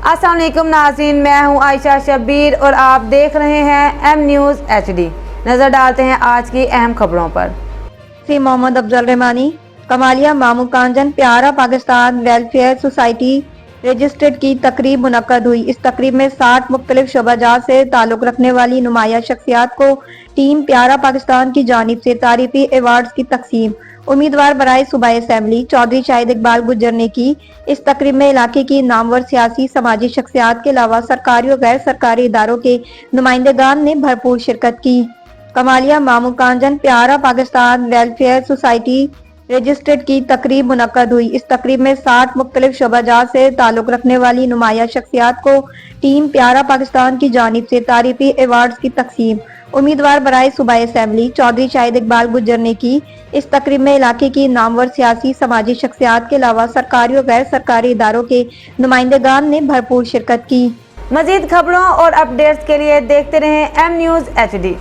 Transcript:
अस्सलाम वालेकुम नाज़रीन, मैं हूं आयशा शब्बीर और आप देख रहे हैं एम न्यूज़ HD। नज़र डालते हैं आज की अहम खबरों पर। सी मोहम्मद अफजल रहमानी, कमालिया मामू कांजन प्यारा पाकिस्तान वेलफेयर सोसाइटी रजिस्टर्ड की तकरीब मुनक्कद हुई। इस तकरीब में 60 मुख्तलिफ शोबाजात से ताल्लुक रखने वाली नुमाया शख्सियात को टीम प्यारा पाकिस्तान की जानिब से तारीफी एवार्ड्स की तकसीम उम्मीदवार बराए सूबाई असेंबली चौधरी शाहिद इकबाल गुज्जर ने की। इस तकरीब में इलाके की नामवर सियासी समाजी शख्सियात के अलावा सरकारी और गैर सरकारी इदारों के नुमाइंदगान ने भरपूर शिरकत की। कमालिया मामू कांजन प्यारा पाकिस्तान वेलफेयर सोसाइटी रजिस्टर्ड की तकरीब मुनक्कद हुई। इस तकरीब में 60 मुख्तलिफ शोबाजात से ताल्लुक रखने वाली नुमाया शख्सियात को टीम प्यारा पाकिस्तान की जानिब से तारीफी एवार्ड्स की तकसीम उम्मीदवार बराए सूबाई असेंबली चौधरी शाहिद इकबाल गुज्जर ने की। इस तकरीब में इलाके की नामवर सियासी समाजी शख्सियात के अलावा सरकारी और गैर सरकारी इदारों के नुमाइंदगान ने भरपूर शिरकत की। मजीद खबरों और अपडेट्स के लिए देखते रहें एम न्यूज़ HD।